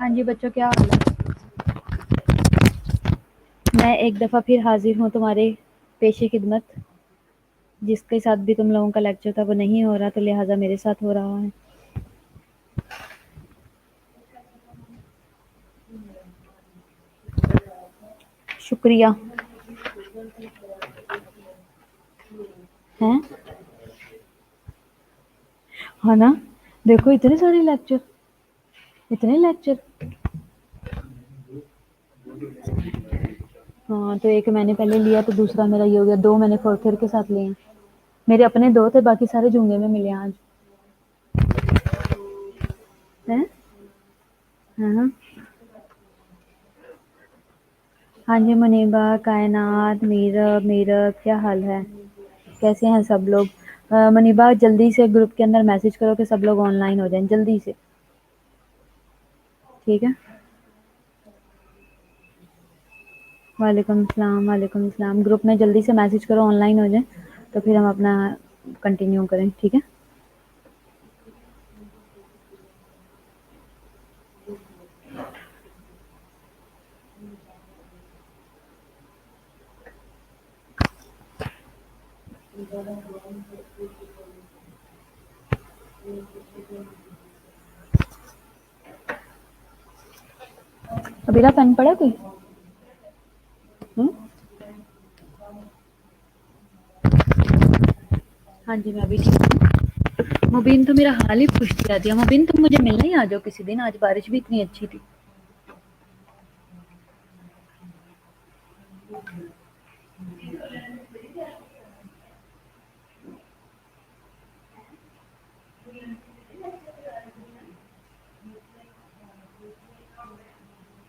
ہاں جی بچوں، کیا حال ہے؟ میں ایک دفعہ پھر حاضر ہوں تمہارے پیش خدمت۔ جس کے ساتھ بھی تم لوگوں کا لیکچر تھا وہ نہیں ہو رہا، تو لہٰذا میرے ساتھ ہو رہا ہے۔ شکریہ۔ ہیں؟ ہے نا؟ دیکھو اتنے سارے لیکچر، اتنے لیکچر۔ ہاں تو ایک میں نے پہلے لیا تو دوسرا میرا یہ ہو گیا، دو میں نے فورتھ کے ساتھ لیے ہیں۔ میرے اپنے دو تھے، باقی سارے جھونگے میں ملے ہیں آج۔ ہیں؟ ہاں ہاں جی منیبا، کائنات، میرب کیا حال ہے؟ کیسے ہیں سب لوگ؟ منیبا جلدی سے گروپ کے اندر میسج کرو کہ سب لوگ آن لائن ہو جائیں جلدی سے، ٹھیک ہے؟ وعلیکم السلام، وعلیکم السلام۔ گروپ میں جلدی سے میسج کرو آن لائن ہو جائیں تو پھر ہم اپنا کنٹینیو کریں، ٹھیک ہے؟ ابیرا پین پڑا کوئی؟ ہوں؟ ہاں جی میں بھی ٹھیک ہوں۔ مبین تو میرا حال ہی پوچھتی رہتی ہے۔ مبین تم مجھے ملنے ہی آ جاؤ کسی دن، آج بارش بھی اتنی اچھی تھی۔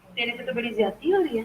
تیرے سے تو بڑی زیادتی ہو رہی ہے۔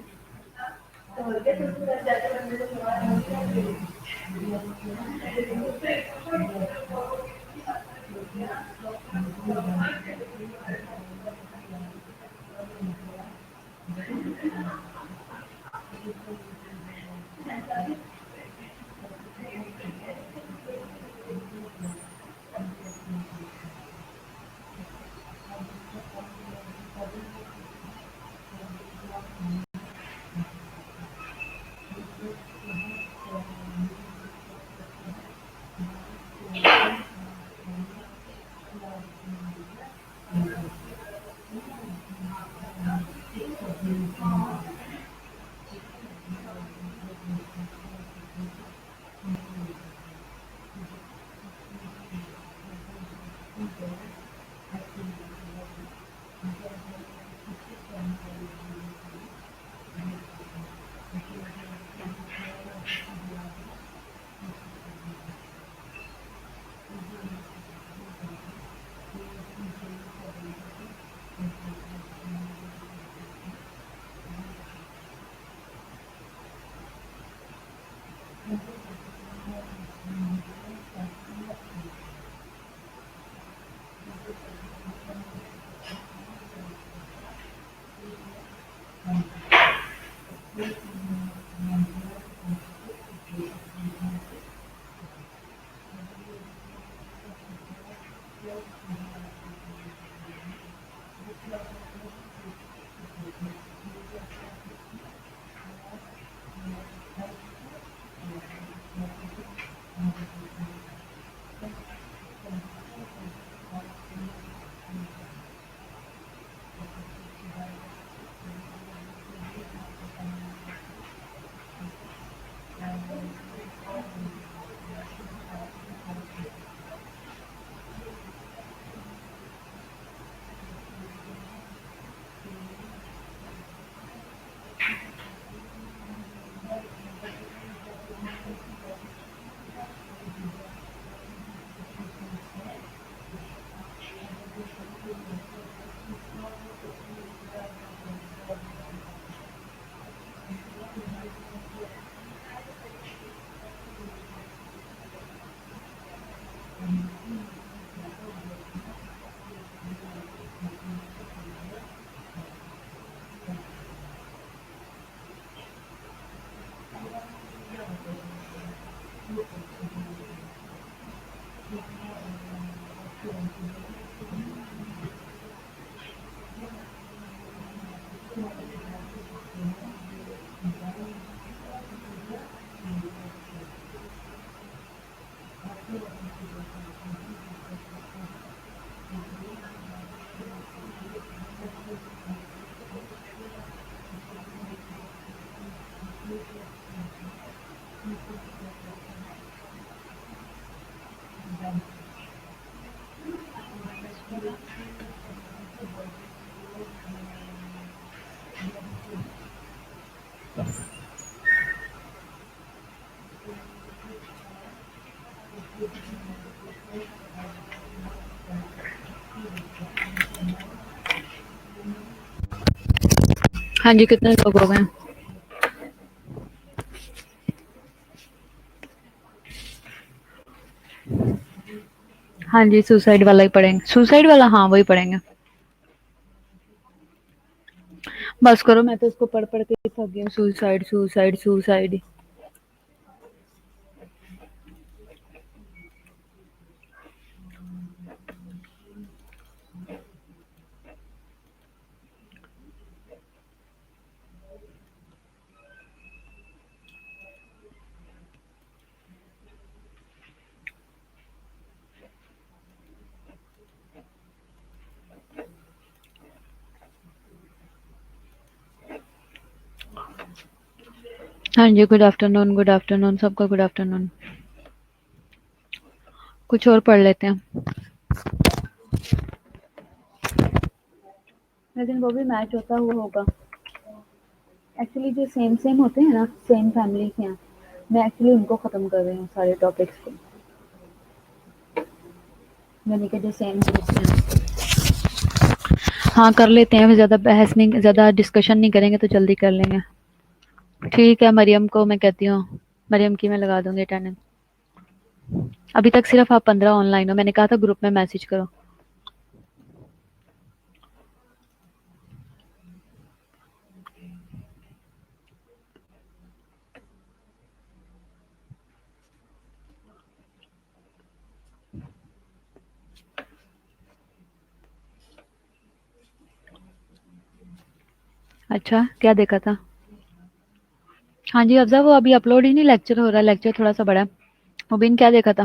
ہاں جی کتنے لوگ ہو گئے؟ ہاں جی سوسائڈ والا ہی پڑھیں گے، سوسائڈ والا ہاں وہی پڑھیں گے. بس کرو، میں تو اس کو پڑھ پڑھ کے تھک گئی ہوں. Suicide suicide suicide. ہاں جی گڈ آفٹر نون، گڈ آفٹر نون سب کو، گڈ آفٹر نون. کچھ اور پڑھ لیتے ہیں. لیکن وہ بھی میچ ہوتا ہوا ہوگا. ایکچولی جو سیم سیم ہوتے ہیں نا، سیم فیملی کے ہیں، میں ایکچولی ان کو ختم کر رہی ہوں سارے ٹاپکس کو. میں نے کہا جو سیم ہیں. ہاں کر لیتے ہیں، زیادہ بحث نہیں، زیادہ ڈسکشن نہیں کریں گے تو جلدی کر لیں گے. ٹھیک ہے مریم کو میں کہتی ہوں، مریم کی میں لگا دوں گی اٹینڈنس. ابھی تک صرف آپ 15 آن لائن ہو، میں نے کہا تھا گروپ میں میسج کرو. اچھا کیا دیکھا تھا؟ ہاں جی افضا وہ ابھی اپلوڈ ہی نہیں لیکچر ہو رہا، لیکچر تھوڑا سا بڑا ہے. مبین کیا دیکھا تھا؟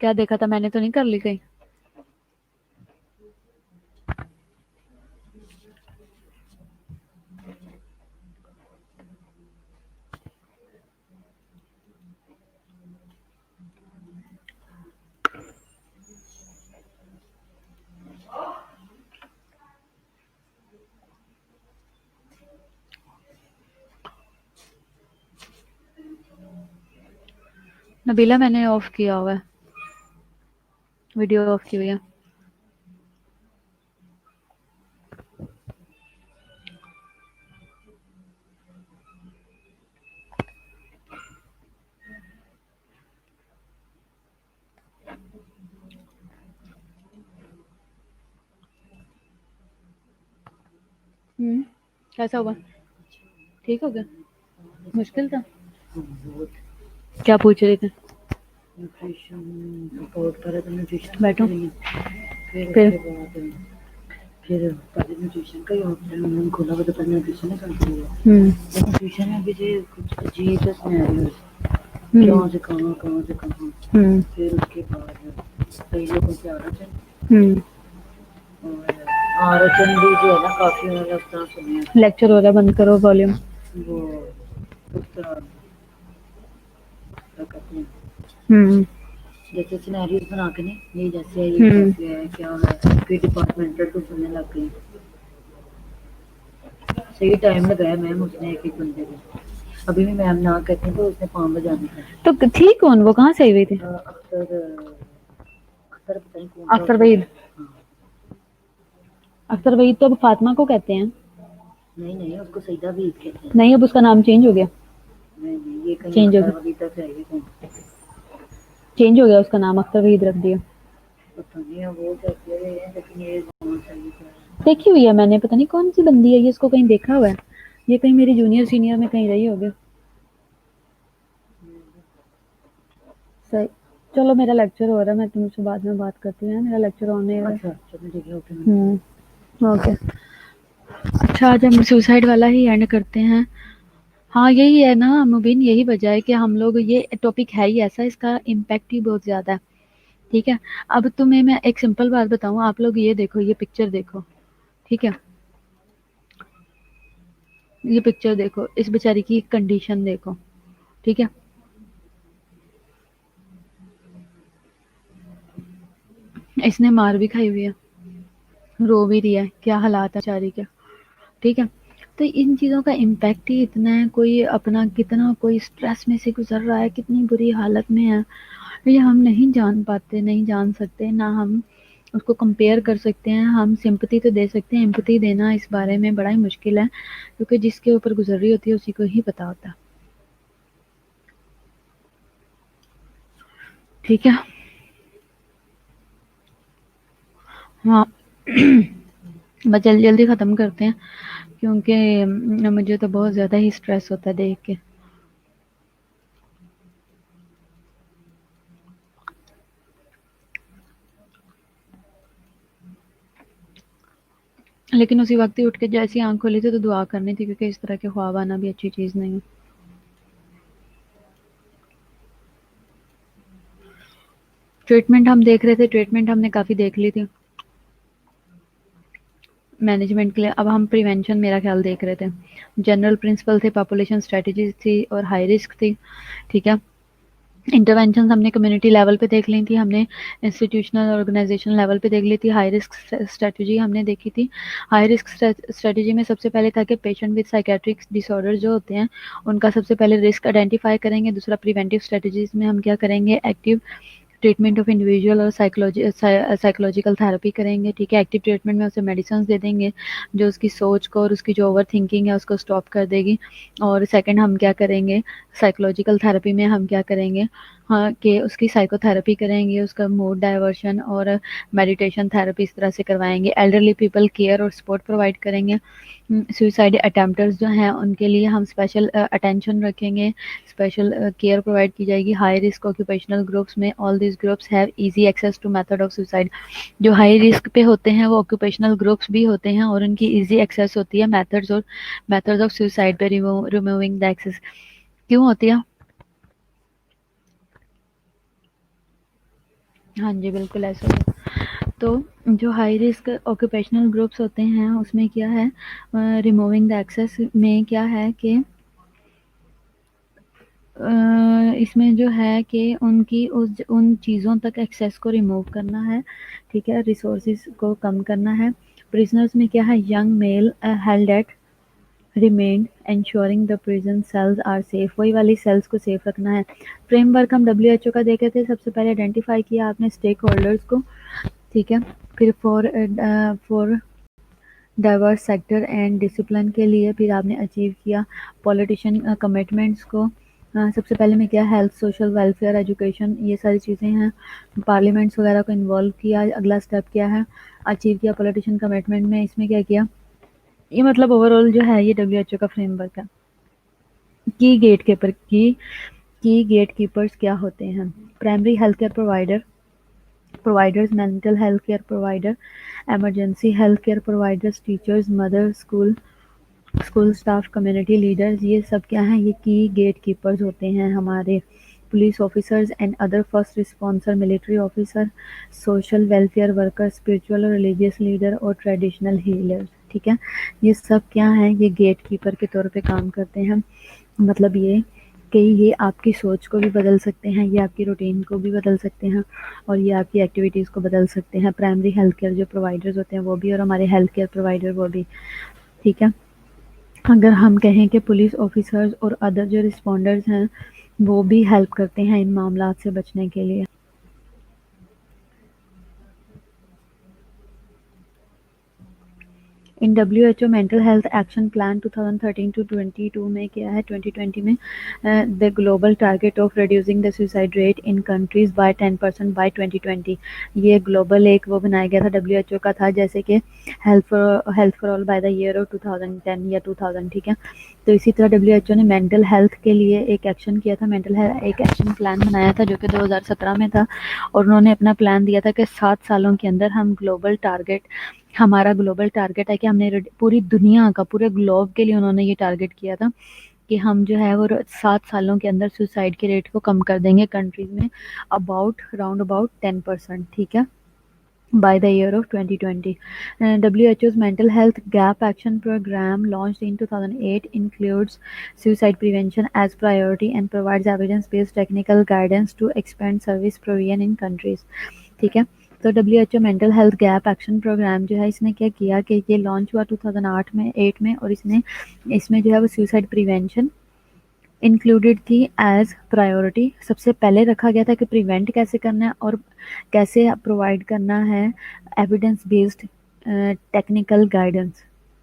کیا دیکھا تھا؟ میں نے تو نہیں کر لی کہیں. نبیلہ میں نے آف کیا ہوا ہے، ویڈیو آف کی ہوئی ہے. کیسا ہوا؟ ٹھیک ہو گیا؟ مشکل تھا؟ کیا پوچھ رہے تھے؟ بیٹھو. پھر پھر ٹیوشن کا ہی انہوں نے کھولا تو پہلے ٹیوشن نہیں کرتی ہے. ٹیوشن میں بھی جی کچھ عجیب کہاں سے کہاں، کہاں سے کہاں. پھر اس کے بعد کئی لوگوں سے عورت ہے اور عورت بھی جو ہے نا کافی لیکچر ہو رہا ہے، بند کرو والیوم. وہ جیسے سینیریوز بنا کے نہیں، یہ جیسے یہ کیسے ہے کیا ہے، پھر ڈپارٹمنٹل کو سننے لگ گئی. صحیح ٹائم لگایا میم اس نے ایک ایک بندے کو. ابھی بھی میم نہ کہتی ہیں تو اس نے 5 بجے آنا ہے. تو ٹھیک کون وہ کہاں سے آئی ہوئی تھی؟ اختر وحید. اختر وحید تو اب فاطمہ کو کہتے ہیں. نہیں نہیں اس کو سیدہ وحید کہتے ہیں. نہیں اب اس کا نام چینج ہو گیا. نہیں نہیں یہ کہیں چینج ہو گیا، چینج ہو گیا اس کا نام، اختر وحید رکھ دیا. دیکھی ہوئی ہے میں نے، پتہ نہیں کون سی بندی ہے یہ، اس کو کہیں دیکھا ہوا ہے. یہ کہیں میری جونیئر سینئر میں کہیں رہی ہوگی. صحیح. چلو میرا لیکچر ہو رہا ہے، میں تم سے بعد میں بات کرتی ہوں. میرا لیکچر ہونے اوکے. اچھا آج ہم سوسائڈ والا ہی اینڈ کرتے ہیں. ہاں یہی ہے نا مبین، یہی وجہ ہے کہ ہم لوگ، یہ ٹاپک ہے ہی ایسا، اس کا امپیکٹ ہی بہت زیادہ ہے. ٹھیک ہے. اب تمہیں میں ایک سمپل بات بتاؤں, آپ لوگ یہ دیکھو, یہ پکچر دیکھو, ٹھیک ہے, یہ پکچر دیکھو, اس بیچاری کی کنڈیشن دیکھو, ٹھیک ہے, اس نے مار بھی کھائی ہوئی ہے, رو بھی رہی ہے, کیا حالات ہے بیچاری کے, ٹھیک ہے. تو ان چیزوں کا امپیکٹ ہی اتنا ہے, کوئی اپنا کتنا کوئی اسٹریس میں سے گزر رہا ہے, کتنی بری حالت میں ہے, یہ ہم نہیں جان پاتے, نہیں جان سکتے, نہ ہم اس کو کمپیئر کر سکتے ہیں. ہم سمپتی تو دے سکتے ہیں, امپتی دینا اس بارے میں بڑا ہی مشکل ہے, کیونکہ جس کے اوپر گزر رہی ہوتی ہے اسی کو ہی پتا ہوتا ہے, ٹھیک ہے. ہاں بس جلدی جلدی ختم کرتے ہیں, کیونکہ مجھے تو بہت زیادہ ہی اسٹریس ہوتا ہے دیکھ کے. لیکن اسی وقت ہی اٹھ کے جیسی آنکھ کھولی تھی تو دعا کرنی تھی, کیونکہ اس طرح کے خواب آنا بھی اچھی چیز نہیں ہے. ٹریٹمنٹ ہم دیکھ رہے تھے, ٹریٹمنٹ ہم نے کافی دیکھ لی تھی مینجمنٹ کے لیے. اب ہم پریونشن میرا خیال دیکھ رہے تھے. جنرل پرنسپل تھے, پاپولیشن اسٹریٹجیز تھی, اور ہائی رسک تھی, ٹھیک ہے. انٹروینشن ہم نے کمیونٹی لیول پہ دیکھ لی تھی, ہم نے انسٹیٹیوشنل آرگنائزیشن لیول پہ دیکھ لی تھی. ہائی رسک اسٹریٹجی ہم نے دیکھی تھی. ہائی رسک اسٹریٹجی میں سب سے پہلے تھا کہ patient with psychiatric disorder جو ہوتے ہیں ان کا سب سے پہلے رسک آئیڈینٹیفائی کریں گے. دوسرا پریونٹیو اسٹریٹجیز میں ہم کیا کریں گے, ایکٹیو ٹریٹمنٹ آف انڈیویجول اور سائیکولوجیکل تھراپی کریں گے, ٹھیک ہے. ایکٹیو ٹریٹمنٹ میں اسے میڈیسنز دے دیں گے جو اس کی سوچ کو اور اس کی جو اوور تھنکنگ ہے اس کو اسٹاپ کر دے گی. اور سیکنڈ ہم کیا کریں گے, سائیکولوجیکل تھراپی میں ہم کیا کریں گے, ہاں, کہ اس کی سائیکو تھراپی کریں گے, اس کا موڈ ڈائیورشن اور میڈیٹیشن تھراپی اس طرح سے کروائیں گے. ایلڈرلی پیپل کیئر اور سپورٹ پرووائڈ کریں گے. سوسائڈ اٹیمپٹرز جو ہیں ان کے لیے ہم اسپیشل اٹینشن رکھیں گے, اسپیشل کیئر پرووائڈ کی جائے گی. ہائی رسک آکوپیشنل گروپس میں all these groups have easy access two method of suicide. جو ہائی رسک پہ ہوتے ہیں وہ آکوپیشنل گروپس بھی ہوتے ہیں اور ان کی ایزی ایکسیس ہوتی ہے میتھڈز آف سوسائڈ پہ ریموونگ دا ایکسیس. کیوں ہوتی ہے؟ ہاں جی بالکل ایسا ہی ہے. تو جو ہائی رسک آکوپیشنل گروپس ہوتے ہیں اس میں کیا ہے, ریموونگ دا ایکسیس میں کیا ہے کہ اس میں جو ہے کہ ان کی ان چیزوں تک ایکسیس کو ریموو کرنا ہے, ٹھیک ہے, ریسورسز کو کم کرنا ہے. پرزنرز میں کیا ہے, young male held at remand ensuring the prison cells are safe, وہی والی سیلز کو سیف رکھنا ہے. فریم ورک ہم WHO کا دیکھے تھے, سب سے پہلے آئیڈینٹیفائی کیا آپ نے اسٹیک ہولڈرز کو, ٹھیک ہے. پھر for diverse sector and discipline کے لیے پھر آپ نے اچیو کیا پولیٹیشین کمٹمنٹس کو. سب سے پہلے میں کیا, ہیلتھ, سوشل ویلفیئر, ایجوکیشن, یہ ساری چیزیں ہیں. پارلیمنٹس وغیرہ کو انوالو کیا. اگلا اسٹیپ کیا ہے, اچیو کیا پولیٹیشین کمٹمنٹ میں. اس میں کیا کیا, یہ مطلب اوور آل جو ہے یہ WHO کا فریم ورک ہے. کی گیٹ کیپر کی گیٹ کیپرز کیا ہوتے ہیں, primary health care providers, mental health care provider, emergency health care providers, teachers, mother, school staff, community leaders, یہ سب کیا ہیں, یہ کی گیٹ کیپرز ہوتے ہیں ہمارے. Police officers and other first responder, military officer, social welfare worker, spiritual اور religious leader اور ٹریڈیشنل ہیلر, ٹھیک ہے. یہ سب کیا ہیں, یہ گیٹ کیپر کے طور پہ کام کرتے ہیں. مطلب یہ کہ یہ آپ کی سوچ کو بھی بدل سکتے ہیں, یہ آپ کی روٹین کو بھی بدل سکتے ہیں, اور یہ آپ کی ایکٹیویٹیز کو بدل سکتے ہیں. پرائمری ہیلتھ کیئر جو پرووائڈرز ہوتے ہیں وہ بھی, اور ہمارے ہیلتھ کیئر پرووائڈر وہ بھی, ٹھیک ہے. اگر ہم کہیں کہ پولیس آفیسرز اور ادر جو رسپونڈرز ہیں وہ بھی ہیلپ کرتے ہیں ان معاملات سے بچنے کے لیے. ان WHO mental health action plan 2013-22 میں کیا ہے, 2020 میں the global target of reducing the suicide rate in countries by 10% by 2020. یہ گلوبل ایک وہ بنایا گیا تھا, WHO کا تھا, جیسے کہ health for all by the year of 2010 یا 2000, ٹھیک ہے. تو اسی طرح WHO نے مینٹل ہیلتھ کے لیے ایک ایکشن کیا تھا, مینٹل ہیلتھ ایک ایکشن پلان بنایا تھا جو کہ 2017 میں تھا, اور انہوں نے اپنا پلان دیا تھا کہ 7 سالوں کے اندر ہم ہمارا گلوبل ٹارگیٹ ہے کہ ہم نے پوری دنیا کا, پورے گلوب کے لیے انہوں نے یہ ٹارگیٹ کیا تھا کہ ہم جو ہے وہ 7 سالوں کے اندر سوسائڈ کے ریٹ کو کم کر دیں گے کنٹریز میں راؤنڈ اباؤٹ 10%. ٹھیک ہے, by the year of 2020. WHO's Mental Health Gap Action Program, launched in 2008, includes suicide prevention as priority and provides evidence-based technical guidance to expand service provision in countries. ٹھیک ہے, تو WHO mental health gap action programme جو ہے اس نے کیا کیا کہ یہ لانچ ہوا 2008 میں, اور اس میں جو ہے وہ سوسائڈ پریونشن انکلوڈیڈ تھی ایز پرائیورٹی. سب سے پہلے رکھا گیا تھا کہ پریونٹ کیسے کرنا ہے اور کیسے پرووائڈ کرنا ہے ایویڈنس بیسڈ ٹیکنیکل گائیڈنس.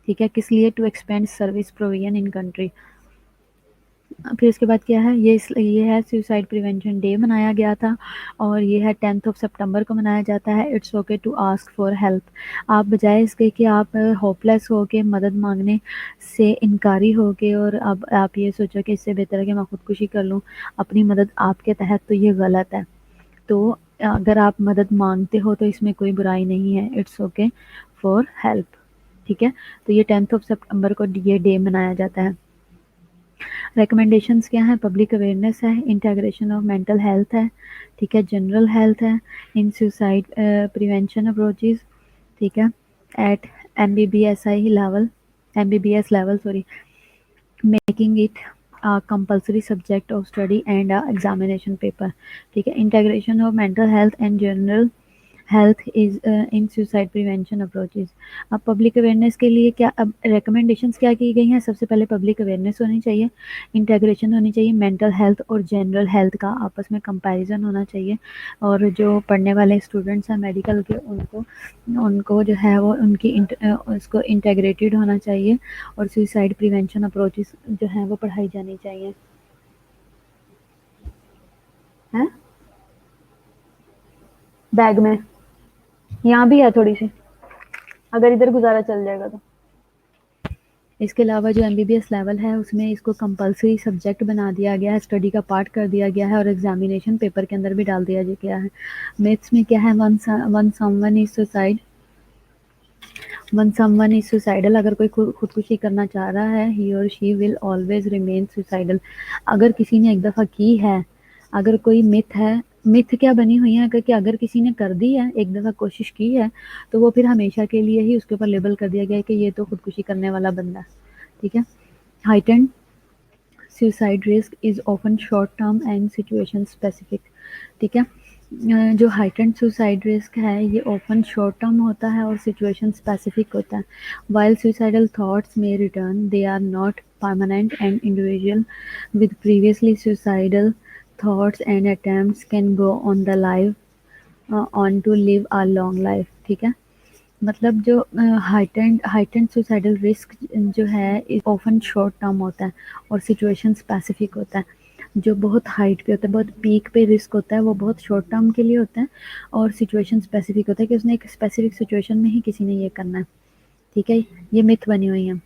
ٹھیک ہے, کس لیے؟ To expand service provision in country. پھر اس کے بعد کیا ہے, یہ ہے سوسائڈ پریونشن ڈے منایا گیا تھا, اور یہ ہے 10 سپٹمبر کو منایا جاتا ہے. It's okay to ask for help. آپ بجائے اس کے کہ آپ ہوپ لیس ہو کے مدد مانگنے سے انکاری ہو کے اور اب آپ یہ سوچو کہ اس سے بہتر ہے کہ میں خودکشی کر لوں اپنی مدد آپ کے تحت, تو یہ غلط ہے. تو اگر آپ مدد مانگتے ہو تو اس میں کوئی برائی نہیں ہے. It's okay for help. ٹھیک ہے, تو یہ 10 سپٹمبر کو یہ ڈے منایا جاتا ہے. ریکمنڈیشنز کیا ہیں؟ پبلک اویئرنیس ہے, انٹیگریشن آف مینٹل ہیلتھ ہے, ٹھیک ہے, جنرل ہیلتھ ہے, ان سوسائڈ پریونشن اپروچز, ٹھیک ہے, at MBBS level making it compulsory subject of study and examination paper. ٹھیک ہے, integration of mental health and general health as in suicide prevention approaches. اب public awareness کے لیے کیا اب ریکمنڈیشنز کیا کی گئی ہیں؟ سب سے پہلے پبلک اویئرنیس ہونی چاہیے, انٹیگریشن ہونی چاہیے, مینٹل ہیلتھ اور جنرل ہیلتھ کا آپس میں کمپیریزن ہونا چاہیے, اور جو پڑھنے والے اسٹوڈنٹس ہیں میڈیکل کے ان کو جو ہے وہ ان کی اس کو انٹیگریٹڈ ہونا چاہیے, اور سوسائڈ پریونشن اپروچز جو ہیں وہ پڑھائی جانی چاہیے. بیگ میں یہاں بھی ہے تھوڑی سی, اگر ادھر گزارا چل جائے گا تو. اس کے علاوہ جو MBBS لیول ہے اس میں اس کو کمپلسری سبجیکٹ بنا دیا گیا ہے, اسٹڈی کا پارٹ کر دیا گیا ہے, اور ایگزامینیشن پیپر کے اندر بھی ڈال دیا گیا ہے. میتھس میں کیا ہے؟ One some one is suicidal. اگر کوئی خودکشی کرنا چاہ رہا ہے, ہی اور شی ول آلویز ریمین سوسائڈل. اگر کسی نے ایک دفعہ کی ہے, اگر کوئی متھ کیا بنی ہوئی ہے کہ اگر کسی نے کر دی ہے, ایک دفعہ کوشش کی ہے, تو وہ پھر ہمیشہ کے لیے ہی اس کے اوپر لیبل کر دیا گیا ہے کہ یہ تو خودکشی کرنے والا بندہ ہے. ٹھیک ہے, heightened suicide risk is often short term and situation specific. ٹھیک ہے, جو heightened suicide risk ہے یہ often short term ہوتا ہے اور situation specific ہوتا ہے. While suicidal thoughts may return, they are not permanent, and individual with previously suicidal thoughts and attempts can go on to live a long life. ٹھیک ہے, مطلب جو ہائٹنڈ سوسائڈل رسک جو ہے اوفن شارٹ ٹرم ہوتا ہے اور سچویشن اسپیسیفک ہوتا ہے. جو بہت ہائٹ پہ ہوتا ہے, بہت پیک پہ رسک ہوتا ہے, وہ بہت شارٹ ٹرم کے لیے ہوتا ہے, اور سچویشن اسپیسیفک ہوتا ہے کہ اس نے ایک اسپیسیفک سچویشن میں ہی کسی نے یہ کرنا ہے. ٹھیک ہے, یہ متھ بنی ہوئی ہیں.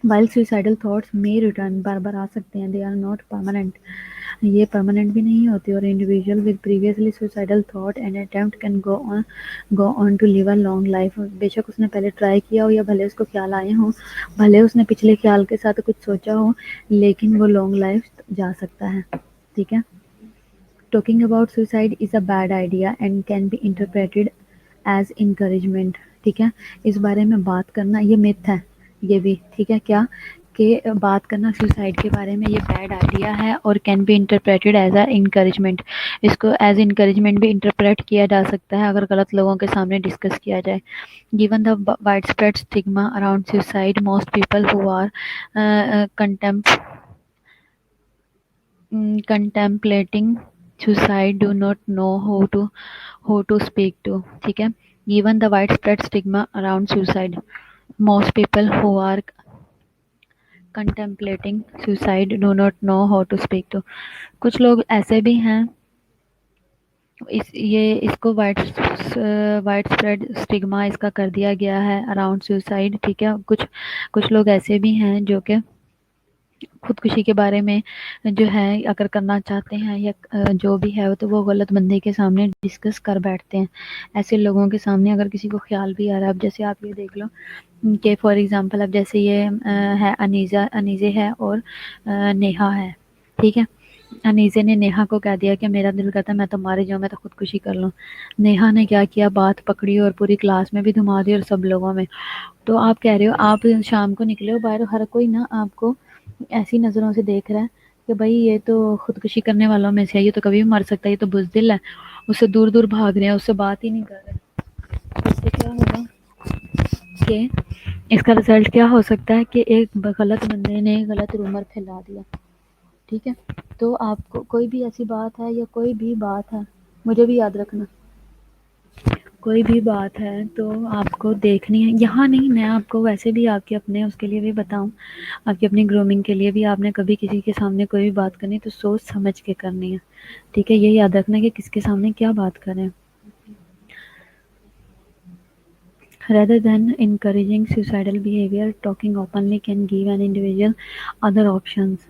While suicidal thoughts may return, بار بار آ سکتے ہیں, they are not permanent, یہ پرماننٹ بھی نہیں ہوتی, اور individual with previously suicidal thought and attempt can go on to live a long life. بے شک اس نے پہلے ٹرائی کیا ہو یا بھلے اس کو خیال آئے ہوں, بھلے اس نے پچھلے خیال کے ساتھ کچھ سوچا ہو, لیکن وہ لانگ لائف جا سکتا ہے. ٹھیک ہے, talking about suicide is a bad idea and can be interpreted as encouragement. ٹھیک ہے, اس بارے میں بات کرنا یہ myth ہے, یہ بھی ٹھیک ہے, کیا کہ بات کرنا سوسائڈ کے بارے میں یہ بیڈ آئیڈیا ہے اور can be interpreted as a encouragement. اس کو ایز انکریجمنٹ بھی انٹرپریٹ کیا جا سکتا ہے اگر غلط لوگوں کے سامنے ڈسکس کیا جائے. Given the widespread stigma around suicide, most people who are contemplating suicide do not know who to speak to. ٹھیک ہے, given the widespread stigma around suicide, most people who are contemplating suicide do not know how to speak to. کچھ لوگ ایسے بھی ہیں, اس کو wide spread stigma اس کا کر دیا گیا ہے اراؤنڈ سوسائڈ. ٹھیک ہے, کچھ لوگ ایسے بھی ہیں جو کہ خودکشی کے بارے میں جو ہے اگر کرنا چاہتے ہیں یا جو بھی ہے تو وہ غلط بندے کے سامنے ڈسکس کر بیٹھتے ہیں. ایسے لوگوں کے سامنے اگر کسی کو خیال بھی آ رہا ہے، اب جیسے آپ یہ دیکھ لو کہ فار ایگزامپل اب جیسے یہ ہے انیزے ہے اور نیہا ہے، ٹھیک ہے. انیزے نے نیہا کو کہہ دیا کہ میرا دل کرتا ہے میں تو مارے جاؤں، میں تو خودکشی کر لوں. نیہا نے کیا کیا، بات پکڑی اور پوری کلاس میں بھی دھما دی اور سب لوگوں میں. تو آپ کہہ رہے ہو آپ شام کو نکلے ہو باہر، ہر کوئی نا آپ کو ایسی نظروں سے دیکھ رہا ہے کہ بھائی یہ تو خودکشی کرنے والوں میں سے ہے، یہ تو کبھی بھی مر سکتا ہے، یہ تو بزدل ہے. اس سے دور دور بھاگ رہے ہیں، اس سے بات ہی نہیں کر رہے. اس سے کیا ہوگا کہ اس کا رزلٹ کیا ہو سکتا ہے کہ ایک غلط بندے نے غلط رومر پھیلا دیا، ٹھیک ہے. تو آپ کو کوئی بھی ایسی بات ہے یا کوئی بھی بات ہے، مجھے بھی یاد رکھنا، کوئی بھی بات ہے تو آپ کو دیکھنی ہے. یہاں نہیں، میں آپ کو ویسے بھی آپ کے اپنے اس کے لیے بھی بتاؤں، آپ کی اپنی گرومنگ کے لیے بھی آپ نے کبھی کسی کے سامنے کوئی بھی بات کرنی تو سوچ سمجھ کے کرنی ہے، ٹھیک ہے. یہ یاد رکھنا کہ کس کے سامنے کیا بات کریں. Rather than encouraging suicidal behavior, talking openly can give an individual other options,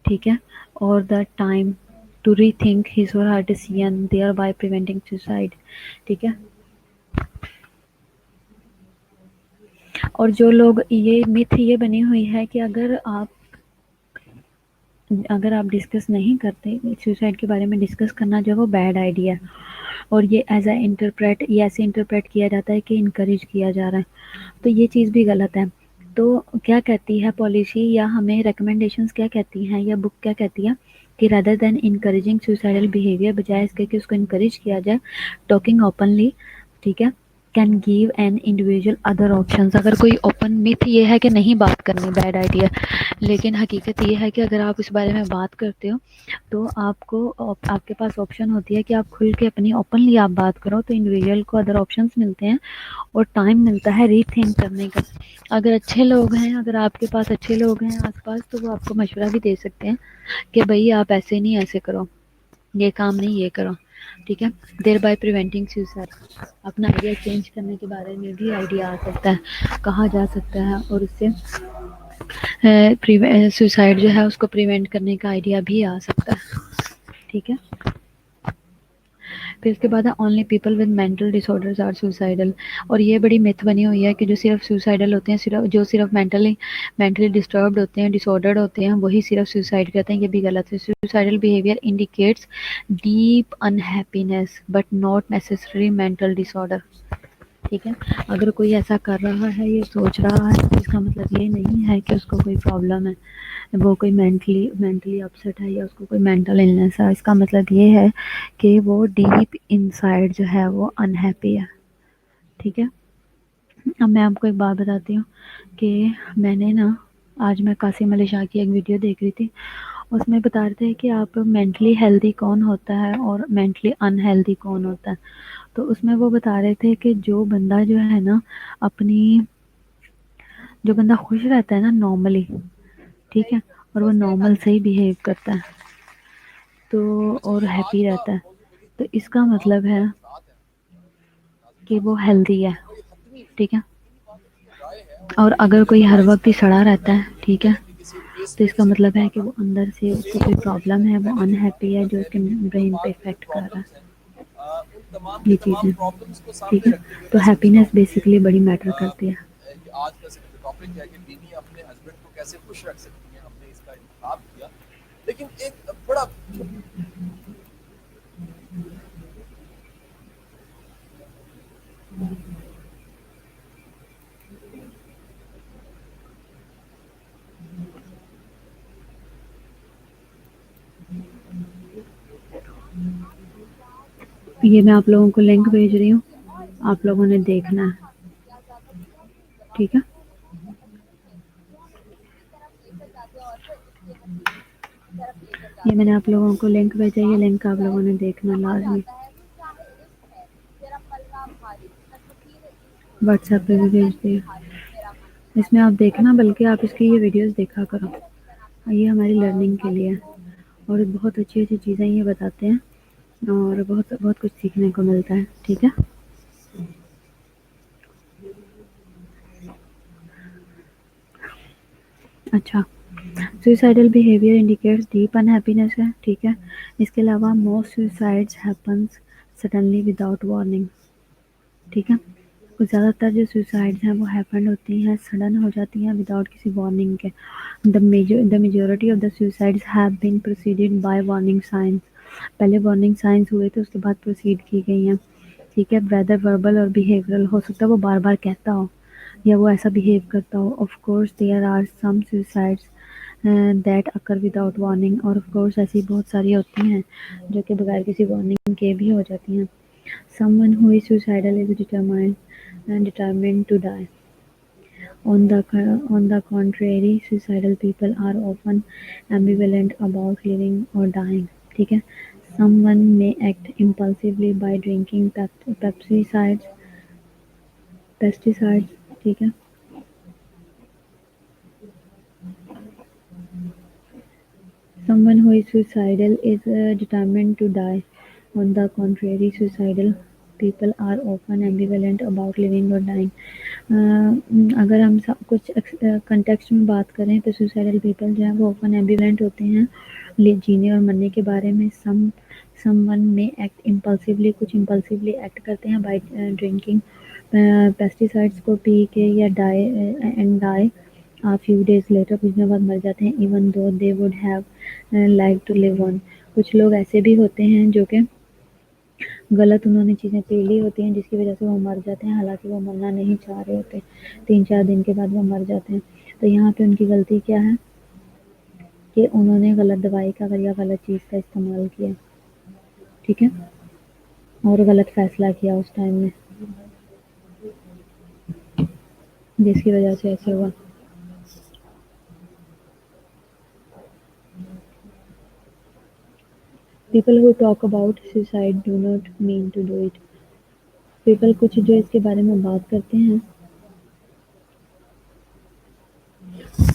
ٹھیک ہے, or the time to rethink his or her decision, thereby preventing suicide, ٹھیک ہے. اور جو لوگ یہ myth یہ بنی ہوئی ہے کہ اگر آپ ڈسکس نہیں کرتے سوسائڈ کے بارے میں، ڈسکس کرنا جو ہے وہ بیڈ آئیڈیا ہے، اور یہ ایسے انٹرپریٹ کیا جاتا ہے کہ انکریج کیا جا رہا ہے، تو یہ چیز بھی غلط ہے. تو کیا کہتی ہے پالیسی یا ہمیں ریکمنڈیشنز کیا کہتی ہیں یا بک کیا کہتی ہے کہ rather than encouraging suicidal behavior، بجائے اس کے کہ اس کو انکریج کیا جائے، ٹاکنگ اوپنلی، ٹھیک ہے، can give an individual other options. اگر کوئی اوپن میتھ یہ ہے کہ نہیں بات کرنی، بیڈ آئیڈیا، لیکن حقیقت یہ ہے کہ اگر آپ اس بارے میں بات کرتے ہو تو آپ کے پاس آپشن ہوتی ہے کہ آپ کھل کے اپنی اوپنلی آپ بات کرو، تو انڈیویژل کو ادر آپشنز ملتے ہیں اور ٹائم ملتا ہے ری تھنک کرنے کا. اگر اچھے لوگ ہیں، اگر آپ کے پاس اچھے لوگ ہیں آس پاس، تو وہ آپ کو مشورہ بھی دے سکتے ہیں کہ بھائی آپ ایسے نہیں، ایسے کرو، یہ کام نہیں، یہ کرو، ٹھیک ہے. دیر بائی پریونٹنگ سوسائڈ، اپنا آئیڈیا چینج کرنے کے بارے میں بھی آئیڈیا آ سکتا ہے، کہا جا سکتا ہے، اور اس سے سوسائڈ جو ہے اس کو پریونٹ کرنے کا آئیڈیا بھی آ سکتا ہے، ٹھیک ہے. پھر اس کے بعد ہے only people with mental disorders are suicidal. اور یہ بڑی میتھ بنی ہوئی ہے کہ جو صرف سوسائڈل ہوتے ہیں، جو صرف مینٹلی ڈسٹربڈ ہوتے ہیں، ڈس آرڈرڈ ہوتے ہیں، وہی صرف سوسائڈ کرتے ہیں. یہ بھی غلط ہے. Suicidal behaviour indicates deep unhappiness but not necessary mental disorder, ٹھیک ہے. اگر کوئی ایسا کر رہا ہے، یہ سوچ رہا ہے، تو اس کا مطلب یہ نہیں ہے کہ اس کو کوئی پرابلم ہے، وہ کوئی مینٹلی اپسیٹ ہے یا اس کو کوئی مینٹل النس ہے. اس کا مطلب یہ ہے کہ وہ ڈیپ انسائڈ جو ہے وہ انہیپی ہے، ٹھیک ہے. اب میں آپ کو ایک بات بتاتی ہوں کہ میں نے نا آج میں قاسم علی شاہ کی ایک ویڈیو دیکھ رہی تھی، اس میں بتا رہے تھے کہ آپ مینٹلی ہیلدی کون ہوتا ہے اور مینٹلی انہیلدی کون ہوتا ہے. تو اس میں وہ بتا رہے تھے کہ جو بندہ جو ہے نا جو بندہ خوش رہتا ہے نا نارملی، ٹھیک ہے، اور وہ نارمل سے ہی بیہیو کرتا ہے تو اور ہیپی رہتا ہے، تو اس کا مطلب ہے کہ وہ ہیلدی ہے، ٹھیک ہے. اور اگر کوئی ہر وقت ہی سڑا رہتا ہے، ٹھیک ہے، تو اس کا مطلب ہے کہ وہ اندر سے اس کو کوئی پرابلم ہے، وہ انہیپی ہے، جو اس کے برین پہ افیکٹ کر رہا ہے. یہ چیزیں ٹھیک ہے. تو ہیپینیس بیسیکلی بڑی میٹر کرتی ہے. آج کا صرف ٹاپک ہے کہ بیوی اپنے ہسبینڈ کو کیسے خوش رکھ سکتی ہے. ہم نے اس کا انتخاب کیا، لیکن ایک بڑا یہ میں آپ لوگوں کو لنک بھیج رہی ہوں، آپ لوگوں نے دیکھنا ہے، ٹھیک ہے. یہ میں نے آپ لوگوں کو لنک بھیجا، یہ لنک آپ لوگوں نے دیکھنا لازمی، واٹس ایپ پہ بھی بھیج دیا. اس میں آپ دیکھنا، بلکہ آپ اس کی یہ ویڈیوز دیکھا کرو، یہ ہماری لرننگ کے لیے اور بہت اچھی اچھی چیزیں یہ بتاتے ہیں اور بہت بہت کچھ سیکھنے کو ملتا ہے، ٹھیک ہے. اچھا، suicidal behaviour indicates deep unhappiness ہے، ٹھیک ہے. اس کے علاوہ most سوئسائڈس happens suddenly without warning, ٹھیک ہے. زیادہ تر جو سوئسائڈز ہیں وہ ہیپن ہوتی ہیں، سڈن ہو جاتی ہیں وداؤٹ کسی وارننگ کے. The majority of the suicides have been preceded by warning signs. پہلے وارننگ سائنس ہوئے تھے، اس کے بعد پروسیڈ کی گئی ہیں، ٹھیک ہے. ویدر وربل اور بیہیورل، ہو سکتا ہے وہ بار بار کہتا ہو یا وہ ایسا بیہیو کرتا ہو. Of course there are some suicides that occur without warning, اور آف کورس ایسی بہت ساری ہوتی ہیں جو کہ بغیر کسی وارننگ کے بھی ہو جاتی ہیں. Someone who is suicidal is determined to die. On the contrary, suicidal people are often ambivalent about living or dying. ٹھیک ہے. Someone may act impulsively by drinking pesticides. ٹھیک ہے. Someone who is suicidal is determined to die. On the contrary, suicidal people are often ambivalent about living or dying. اگر ہم کچھ context میں بات کریں تو سوسائڈل پیپل جو ہیں وہ اوپن ایمبیولنٹ ہوتے ہیں جینے اور مرنے کے بارے میں. سم ون میں ایکٹ امپلسیولی، کچھ امپلسیولی ایکٹ کرتے ہیں بائی ڈرنکنگ پیسٹیسائڈس کو پی کے، یا ڈائی فیو ڈیز لیٹر، کچھ دنوں بعد مر جاتے ہیں. Even though they would have like to live on. کچھ لوگ ایسے بھی ہوتے ہیں جو کہ غلط انہوں نے چیزیں پی لی ہوتی ہیں جس کی وجہ سے وہ مر جاتے ہیں، حالانکہ وہ مرنا نہیں چاہ رہے ہوتے. 3-4 دن کے بعد وہ مر جاتے ہیں. تو یہاں پہ ان کی غلطی کیا ہے کہ انہوں نے غلط دوائی کا یا غلط چیز کا استعمال کیا، ٹھیک ہے، اور غلط فیصلہ کیا اس ٹائم میں، جس کی وجہ سے ایسے ہوا. People who talk about suicide do not mean to do it. People کچھ جو اس کے بارے میں بات کرتے ہیں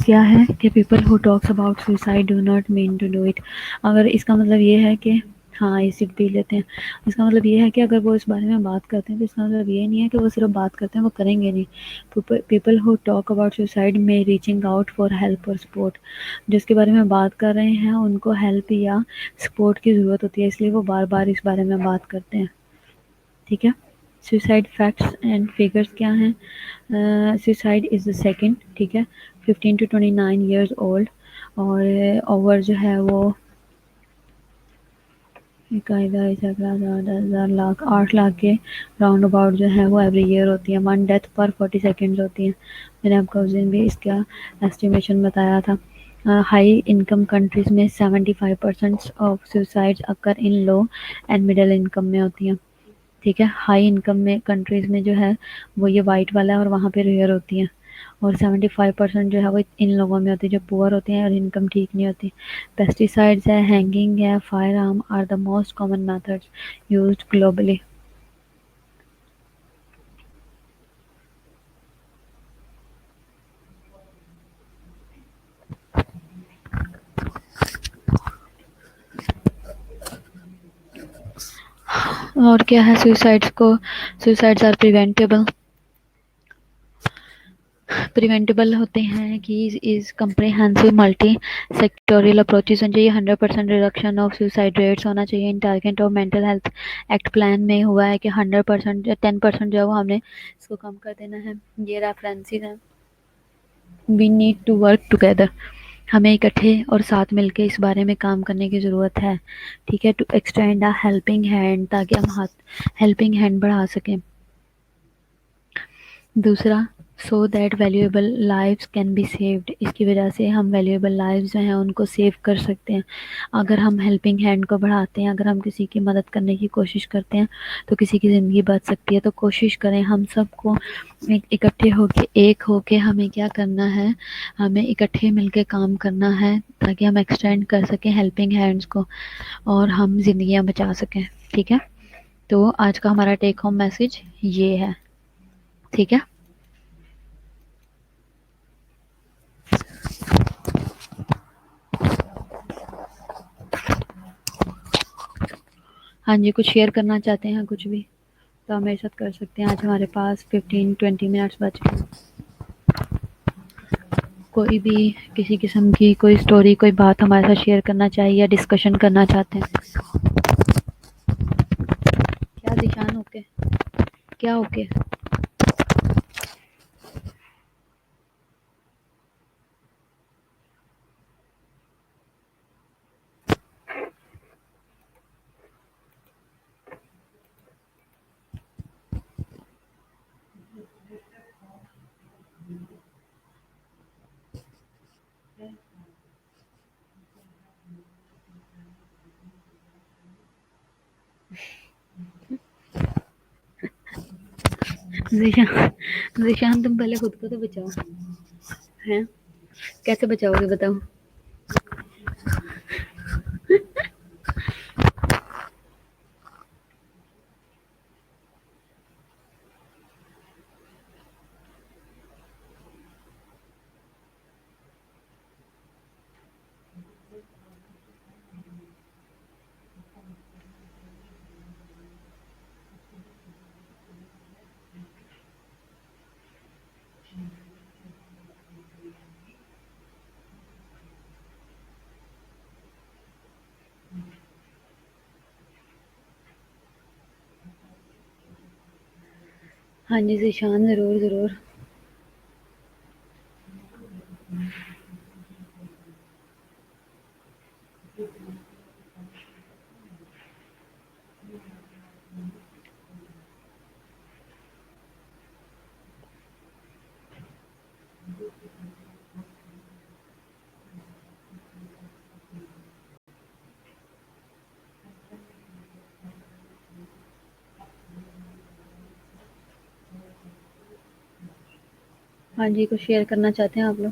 کیا ہے کہ people who talks about suicide do not mean to do it. اگر اس کا مطلب یہ ہے کہ ہاں یہ صرف پی لیتے ہیں، اس کا مطلب یہ ہے کہ اگر وہ اس بارے میں بات کرتے ہیں تو اس کا مطلب یہ نہیں ہے کہ وہ صرف بات کرتے ہیں، وہ کریں گے نہیں. People who talk about suicide میں ریچنگ آؤٹ فار ہیلپ اور سپورٹ. جو اس کے بارے میں بات کر رہے ہیں ان کو ہیلپ یا سپورٹ کی ضرورت ہوتی ہے، اس لیے وہ بار بار اس بارے میں بات کرتے ہیں، ٹھیک ہے. سوسائڈ فیکٹس اینڈ فگرس کیا ہیں؟ سوسائڈ از دا سیکنڈ، ٹھیک ہے، 15 to 29 years old، اور اوور جو ہے وہ 8 لاکھ کے راؤنڈ اباؤٹ جو ہے وہ ایوری ایئر ہوتی ہے. 1 death per 40 seconds ہوتی ہے. میں نے آپ کو اس دن بھی اس کا ایسٹیمیشن بتایا تھا. ہائی انکم کنٹریز میں 75% of suicide occur in low and middle income میں ہوتی ہیں، ٹھیک ہے. ہائی انکم میں کنٹریز میں جو ہے وہ یہ وائٹ والا ہے اور وہاں پہ ریئر ہوتی ہیں، اور 75% جو ہے وہ ان لوگوں میں ہوتی ہے جو پور ہوتے ہیں اور انکم ٹھیک نہیں ہوتی. پیسٹیسائڈز ہے، ہینگنگ ہے، firearm are the most common methods used globally. اور کیا ہے سوسائڈز آر پریونٹیبل ہوتے ہیں کہ is comprehensive multi sectoral approaches ہونا چاہیے. 100% ریڈکشن آف سوسائڈ ریٹس ہونا چاہیے. In target of mental health act plan میں ہوا ہے کہ 100% یا 10% جو ہے وہ ہم نے اس کو کم کر دینا ہے. یہ ریفرنسز ہیں. We need to work together. ہمیں اکٹھے اور ساتھ مل کے اس بارے میں کام کرنے کی ضرورت ہے، ٹھیک ہے. To extend a helping hand, تاکہ ہم ہیلپنگ ہینڈ بڑھا سکیں. دوسرا، so that valuable lives can be saved. اس کی وجہ سے ہم ویلیویبل لائفز جو ہیں ان کو سیو کر سکتے ہیں. اگر ہم ہیلپنگ ہینڈ کو بڑھاتے ہیں، اگر ہم کسی کی مدد کرنے کی کوشش کرتے ہیں تو کسی کی زندگی بچ سکتی ہے. تو کوشش کریں ہم سب کو اکٹھے ہو کے، ایک ہو کے ہمیں کیا کرنا ہے، ہمیں اکٹھے مل کے کام کرنا ہے تاکہ ہم ایکسٹینڈ کر سکیں ہیلپنگ ہینڈز کو اور ہم زندگیاں بچا سکیں، ٹھیک ہے. تو آج کا ہمارا ٹیک ہوم میسج یہ ہے، ٹھیک ہے. ہاں جی، کچھ شیئر کرنا چاہتے ہیں کچھ بھی تو ہم میرے ساتھ کر سکتے ہیں. آج ہمارے پاس 15-20 منٹس بچ گئے. کوئی بھی کسی قسم کی کوئی سٹوری کوئی بات ہمارے ساتھ شیئر کرنا چاہیے یا ڈسکشن کرنا چاہتے ہیں؟ کیا ذیشان اوکے؟ کیا اوکے؟ ذیشان تم پہلے خود کو تو بچاؤ ہیں، کیسے بچاؤ گے بتاؤ؟ ہاں جی ذیشان، ضرور ضرور. ہاں جی، کچھ شیئر کرنا چاہتے ہیں آپ لوگ؟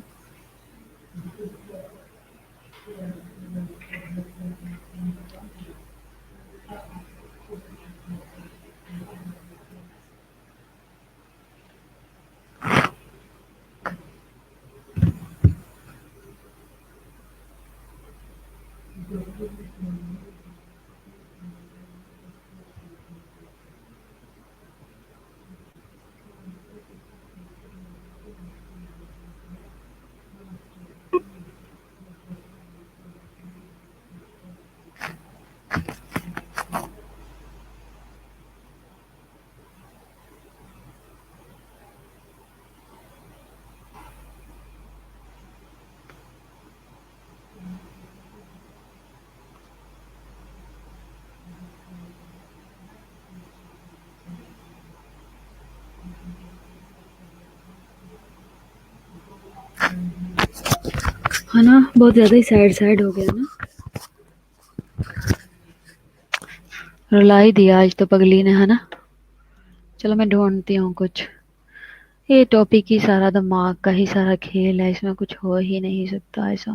ہے نا، بہت زیادہ ہی سیڈ سیڈ ہو گیا نا. رلا ہی دیا آج تو پگلی نے، ہے نا. چلو میں ڈھونڈتی ہوں کچھ. یہ ٹاپک ہی سارا دماغ کا ہی سارا کھیل ہے، اس میں کچھ ہو ہی نہیں سکتا ایسا.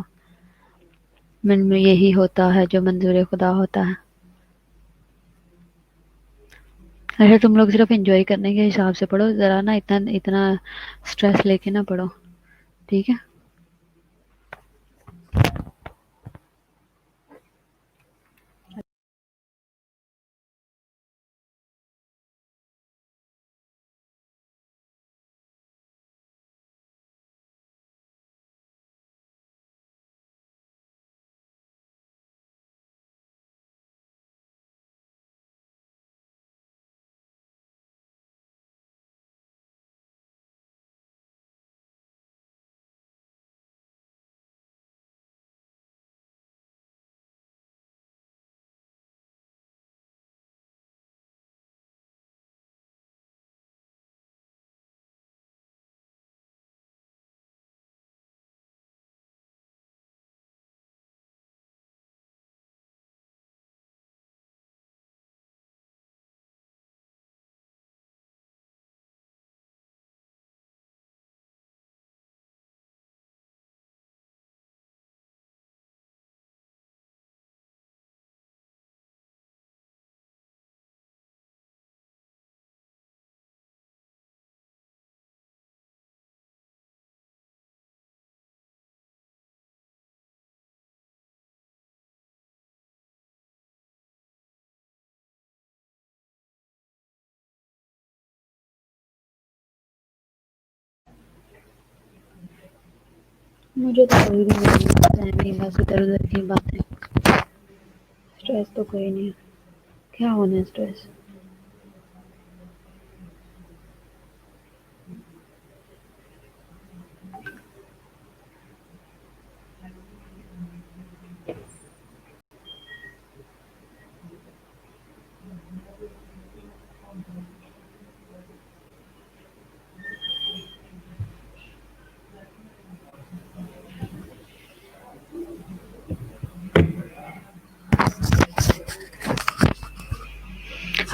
من میں یہی ہوتا ہے جو منظور خدا ہوتا ہے. اچھا تم لوگ صرف انجوائے کرنے کے حساب سے پڑھو ذرا نا، اتنا اسٹریس لے کے نہ پڑھو، ٹھیک ہے؟ مجھے تو کوئی بھی نہیں، بس ادھر ادھر کی باتیں. اسٹریس تو کوئی نہیں ہے. کیا ہونا ہے اسٹریس؟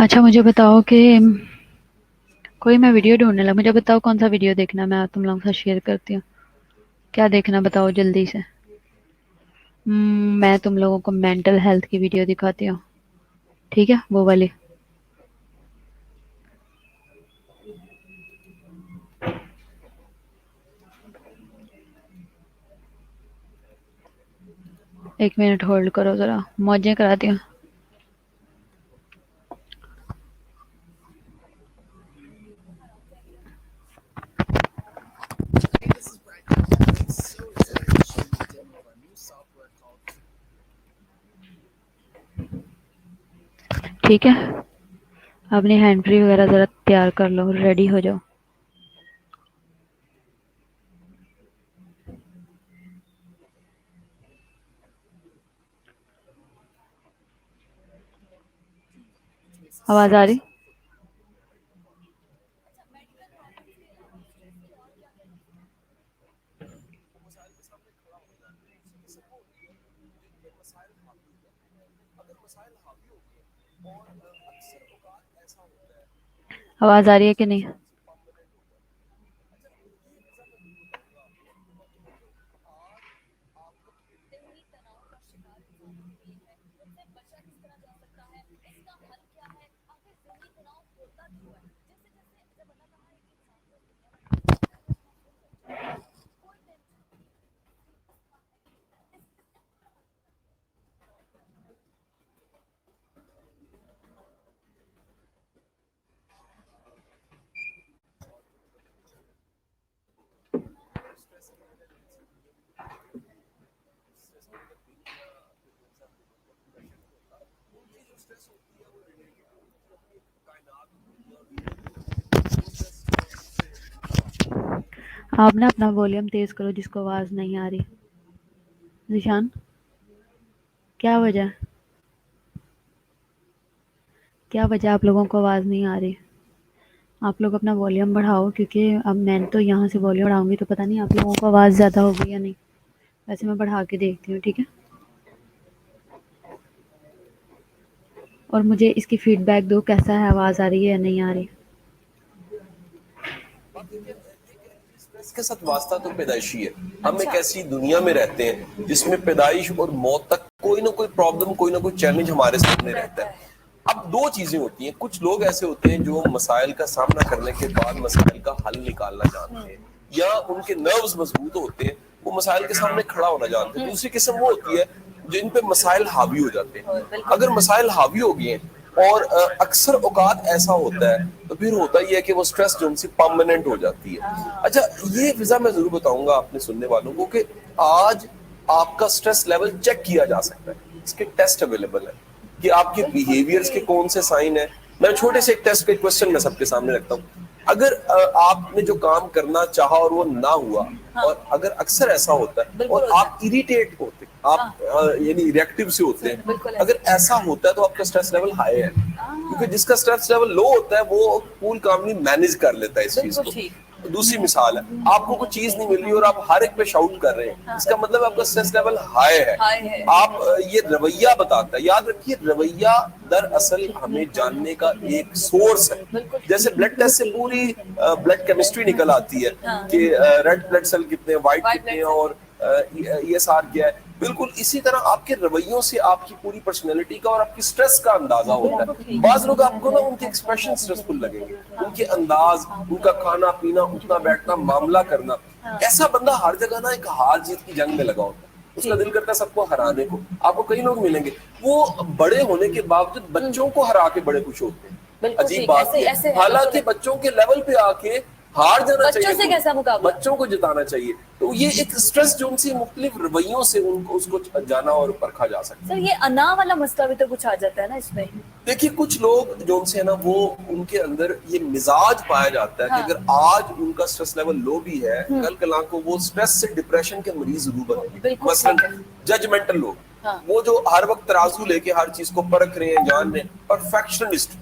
اچھا مجھے بتاؤ کہ کوئی میں ویڈیو ڈھونڈنے لگا، مجھے بتاؤ کون سا ویڈیو دیکھنا، میں تم لوگوں کے ساتھ شیئر کرتی ہوں. کیا دیکھنا بتاؤ جلدی سے. میں تم لوگوں کو مینٹل ہیلتھ کی ویڈیو دکھاتی ہوں، ٹھیک ہے؟ وہ والی. ایک منٹ ہولڈ کرو ذرا، موجیں کراتی ہوں. Hey, this is Brandon. I'm so excited to share the demo of our new software called. ٹھیک ہے، اپنی ہینڈ فری وغیرہ ذرا تیار کر لو، ریڈی ہو جاؤ. آواز آ رہی؟ مسائل کے سامنے کھڑا ہونا جانتے ہیں. دوسری قسم وہ ہوتی ہے جن پہ مسائل حاوی ہو جاتے ہیں. اگر مسائل حاوی ہو گئے اور اکثر اوقات ایسا ہوتا ہے وہ ہوتا ہے آواز آ کہ رہی وہ ہے کہ اسٹریس نہیں؟ جو سے پرماننٹ ہو جاتا ہے. اچھا یہ وجہ میں ضرور بتاؤں گا آپ کو کہ آج آپ لوگ انتہائی تناؤ کا شکار انسانوں کے لیے ہے. اس سے بچا کس طرح جا سکتا ہے، اس کا حل کیا ہے، آخر ذہنی تناؤ ہوتا کیوں ہے. جیسے جیسے جب اللہ تعالیٰ ایک انسان کو اس دنیا میں بھیجتا ہے وہ محفوظ بچہ ہوتا ہے، کوئی ٹینشن اسٹریس کی وجہ جو انسان دنیا میں جو پیدا ہوتا ہے، اسٹریس کی وجہ دل یا پھر جو انسان ڈپریشن نہیں ہوتا. ان کی جو اسٹریس ہوتی ہے وہ ریلیٹڈ ان کی جو اپنی کائنات ہوتی ہے اور دنیا ہوتی ہے. وہ اسٹریس جو ہے ان سے متاثر ہوتی ہے. آپ نا اپنا والیوم تیز کرو، جس کو آواز نہیں آ رہی. ذیشان، کیا وجہ؟ کیا وجہ آپ لوگوں کو آواز نہیں آ رہی؟ آپ لوگ اپنا والیوم بڑھاؤ، کیونکہ اب میں تو یہاں سے والیوم بڑھاؤں گی تو پتہ نہیں آپ لوگوں کو آواز زیادہ ہوگی یا نہیں. ویسے میں بڑھا کے دیکھتی ہوں، ٹھیک ہے؟ اور مجھے اس کی فیڈ بیک دو، کیسا ہے، آواز آ رہی ہے یا نہیں آ رہی. باقی یہ کہہ لیجیے اسٹریس کے ساتھ واسطہ تو پیدائشی ہے. ہم ایک ایسی دنیا میں رہتے ہیں جس میں پیدائش اور موت تک کوئی نہ کوئی پرابلم، کوئی نہ کوئی چیلنج ہمارے سامنے رہتا ہے. اب دو چیزیں ہوتی ہیں. کچھ لوگ ایسے ہوتے ہیں جو مسائل کا سامنا کرنے کے بعد مسائل کا حل نکالنا جانتے ہیں، یا ان کے نروز مضبوط ہوتے ہیں، وہ مسائل کے سامنے کھڑا ہونا جانتے ہیں. دوسری قسم وہ ہوتی ہے جن پہ مسائل حاوی ہو جاتے ہیں. اگر مسائل حاوی ہو گئے ہیں اور اکثر اوقات ایسا ہوتا ہے تو پھر ہوتا ہی ہے کہ وہ اسٹریس جو ان سے پرماننٹ ہو جاتی ہے. اچھا یہ فضا میں ضرور بتاؤں گا اپنے سننے والوں کو کہ آج آپ کا اسٹریس لیول چیک کیا جا سکتا ہے. اس کے ٹیسٹ اویلیبل ہے کہ آپ کے بیہیویئرز کے کون سے سائن ہیں. میں چھوٹے سے ایک ٹیسٹ کا کوسچن میں سب کے سامنے رکھتا ہوں. اگر آپ نے جو کام کرنا چاہا اور وہ نہ ہوا، اور اگر اکثر ایسا ہوتا ہے اور آپ اریٹیٹ ہوتے، آپ یعنی ریئیکٹیو سے ہوتے ہیں، اگر ایسا ہوتا ہے تو آپ کا اسٹریس لیول ہائی ہے. کیونکہ جس کا اسٹریس لیول لو ہوتا ہے وہ کول کاملی مینیج کر لیتا ہے اس چیز کو. دوسری مثال ہے، آپ کو کوئی چیز نہیں مل رہی اور آپ ہر ایک پہ شاؤٹ کر رہے ہیں، اس کا مطلب آپ کا اسٹریس لیول ہائی ہے. آپ یہ رویہ بتاتا ہے. یاد رکھیے رویہ دراصل ہمیں جاننے کا ایک سورس ہے. جیسے بلڈ ٹیسٹ سے پوری بلڈ کیمسٹری نکل آتی ہے کہ ریڈ بلڈ سیل کتنے ہیں، وائٹ کتنے ہیں، اور ای ایس آر کیا ہے. بالکل اسی طرح آپ کے رویوں سے آپ کی پوری پرسنالٹی کا اور آپ کی اسٹریس کا اندازہ ہوتا ہے. بعض لوگ آپ کو نا ان کے ایکسپریشن اسٹریسفل لگیں گے، ان کے انداز، ان کا کھانا پینا، اٹھنا بیٹھنا، معاملہ کرنا. ایسا بندہ ہر جگہ نا ایک ہار جیت کی جنگ میں لگا ہوتا ہے. اس کا دل کرتا ہے سب کو ہرانے کو. آپ کو کئی لوگ ملیں گے وہ بڑے ہونے کے باوجود بچوں کو ہرا کے بڑے خوش ہوتے ہیں. عجیب بات ہے. حالانکہ بچوں کے لیول پہ آ کے ہار جانا چاہیے, بچوں سے کیسا مقابلہ, بچوں کو جتانا چاہیے. تو یہ ایک اسٹریس جو ان سے مختلف رویوں سے ان کو اس کو جانا اور پرکھا جا سکتا ہے. سر یہ انا والا مسئلہ بھی تو کچھ آ جاتا ہے نا اس میں. دیکھیے کچھ لوگ جو ان سے ہے نا وہ ان کے اندر یہ مزاج پایا جاتا ہے کہ اگر آج ان کا اسٹریس لیول لو بھی ہے, کل کل کو وہ اسٹریس سے ڈپریشن کے مریض ضرور بنے. مثلا ججمنٹل لوگ, وہ جو ہر وقت ترازو لے کے ہر چیز کو پرکھ رہے ہیں, جان رہے ہیں, پرفیکشنسٹ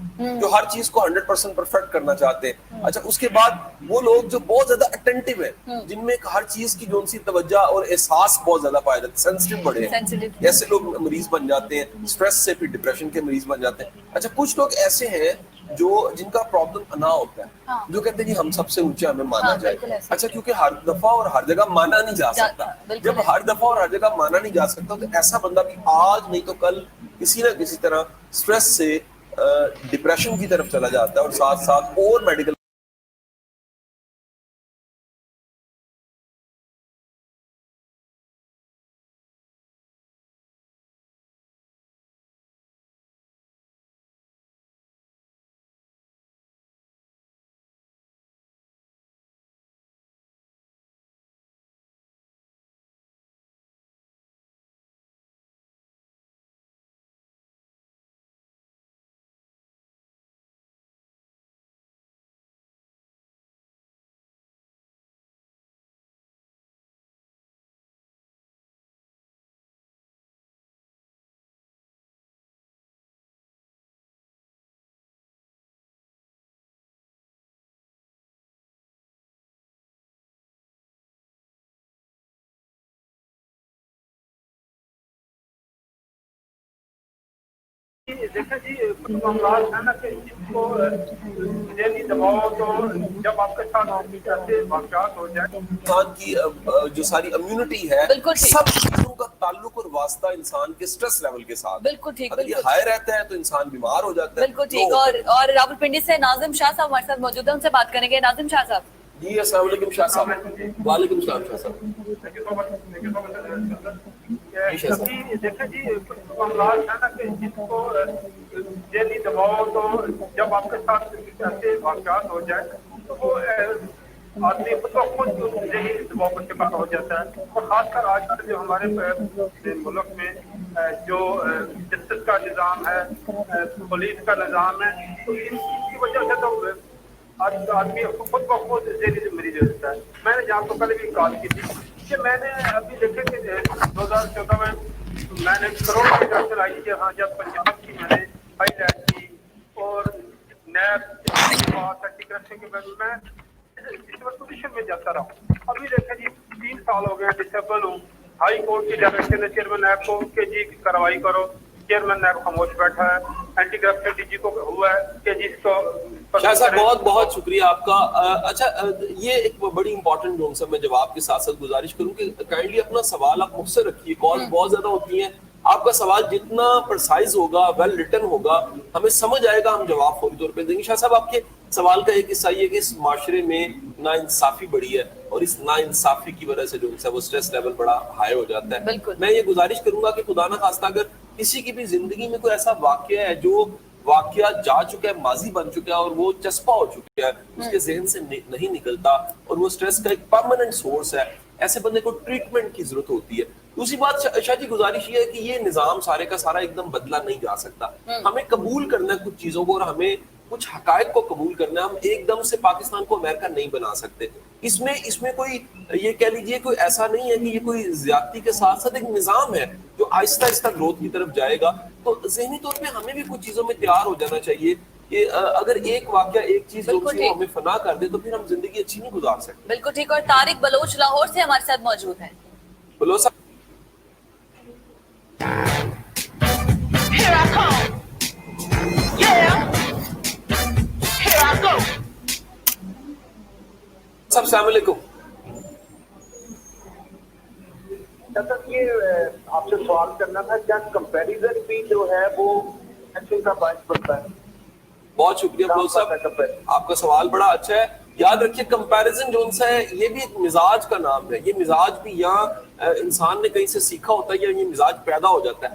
جو ہر چیز کو 100% پرفیکٹ کرنا چاہتے ہیں. اچھا اس کے بعد وہ لوگ جو بہت زیادہ اٹینٹیو ہیں, جن میں ہر چیز کی جو ان سی توجہ اور احساس بہت زیادہ پایا جاتا ہے, سینسٹیو بڑے ہیں, ایسے لوگ مریض بن جاتے ہیں, اسٹریس سے پھر ڈپریشن کے مریض بن جاتے ہیں. اچھا کچھ لوگ ایسے ہیں جو جن کا پرابلم انا ہوتا ہے, جو کہتے ہیں کہ ہم سب سے اونچے ہمیں مانا جائے. اچھا کیونکہ ہر دفعہ اور ہر جگہ مانا نہیں جا سکتا, جب ہر دفعہ اور ہر جگہ مانا نہیں جا سکتا تو ایسا بندہ بھی آج نہیں تو کل کسی نہ کسی طرح اسٹریس سے ڈپریشن کی طرف چلا جاتا ہے, اور ساتھ ساتھ اور میڈیکل دیکھیں جی معاملات ہے نا کہ اس کو ذہنی دباؤ تو جب آپ کے ساتھ ایسے واقعات ہو جائیں, انسان کی جو ساری امیونٹی ہے سب چیزوں کا تعلق اور واسطہ انسان کے اسٹریس لیول کے ساتھ. بالکل ٹھیک, اگر یہ ہائی رہتا ہے تو انسان بیمار ہو جاتا ہے. بالکل ٹھیک. اور راولپنڈی سے ناظم شاہ صاحب ہمارے ساتھ موجود ہیں, ان سے بات کریں گے. ناظم شاہ صاحب جی السلام علیکم شاہ صاحب. وعلیکم السلام شاہ صاحب. دیکھیں جی معاملات ہے نا کہ جس کو ذہنی دباؤ تو جب آپ کے ساتھ ایسے واقعات ہو جائے تو وہ آدمی خود بخود ذہنی دباؤ کا شکار ہو جاتا ہے. اور خاص کر آج کل جو ہمارے ملک میں جو جسٹس کا نظام ہے, پولیس کا نظام ہے, تو ان کی وجہ سے تو آدمی خود بخود ذہنی مریض ہو جاتا ہے. میں نے جہاں تو پہلے بھی کال کی تھی کہ میں نے ابھی دیکھے کہ 2014 میں نے کروڑوں کی طرف سے لائی تھی. ہاں جب پنجاب کی میں نے ہائی لائٹ کی اور نیب کے پاس اینٹی کرپشن کے بعد میں اس پوزیشن میں جاتا رہا. ابھی دیکھیں جی 3 سال ہو گئے ڈسیبل ہوں. ہائی کورٹ کی ڈائریکشن ہے چیئرمین نیب کو کہ جی کارروائی کرو, چیئرمین نیب خاموش بیٹھا ہے. اینٹی کرپشن ڈی جی کو ہوا ہے کہ جی اس کو. شاہ صاحب بہت بہت شکریہ آپ کا. اچھا یہ ایک بڑی امپورٹنٹ جو سے میں جواب کے ساتھ ساتھ گزارش کروں کہ کائنڈلی اپنا سوال آپ مجھ سے رکھیے. کال بہت زیادہ ہوتی ہیں, آپ کا سوال جتنا پرسائز ہوگا, ویل ریٹن ہوگا, ہمیں سمجھ آئے گا, ہم جواب فوری طور پہ دیں گے. شاہ صاحب آپ کے سوال کا ایک حصہ یہ کہ اس معاشرے میں نا انصافی بڑی ہے, اور اس نا انصافی کی وجہ سے جو ہے وہ اسٹریس لیول بڑا ہائی ہو جاتا ہے. میں یہ گزارش کروں گا کہ خدا نہ خواستہ اگر کسی کی بھی زندگی میں کوئی ایسا واقعہ ہے جو واقعہ جا چکا ہے, ماضی بن چکا ہے, اور وہ چسپا ہو چکا ہے, اس کے ذہن سے نہیں نکلتا, اور وہ اسٹریس کا ایک پرماننٹ سورس ہے, ایسے بندے کو ٹریٹمنٹ کی ضرورت ہوتی ہے. دوسری بات شاہ جی گزارش یہ ہے کہ یہ نظام سارے کا سارا ایک دم بدلا نہیں جا سکتا. ہمیں قبول کرنا ہے کچھ چیزوں کو, اور ہمیں کچھ حقائق کو قبول کرنا ہے. ہم ایک دم سے پاکستان کو امریکہ نہیں بنا سکتے. اس میں کوئی یہ کہہ لیجئے کوئی ایسا نہیں ہے کہ یہ کوئی زیادتی کے ساتھ ساتھ ایک نظام ہے جو آہستہ آہستہ گروتھ کی طرف جائے گا. تو ذہنی طور پہ ہمیں بھی کچھ چیزوں میں تیار ہو جانا چاہیے کہ اگر ایک واقعہ ایک چیز ہمیں فنا کر دے تو پھر ہم زندگی اچھی نہیں گزار سکتے. بالکل ٹھیک. اور طارق بلوچ لاہور سے ہمارے ساتھ موجود ہیں. بلوچ صاحب السلام علیکم. یہ آپ سے سوال کرنا تھا, کیا کمپیریزن بھی جو ہے وہ ایکشن کا باعث بنتا ہے؟ بہت شکریہ بلوچ صاحب, آپ کا سوال بڑا اچھا ہے. یاد رکھیے کمپیریزن جو سا ہے یہ بھی ایک مزاج کا نام ہے. یہ مزاج بھی یہاں انسان نے کہیں سے سیکھا ہوتا ہے یا یہ مزاج پیدا ہو جاتا ہے.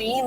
3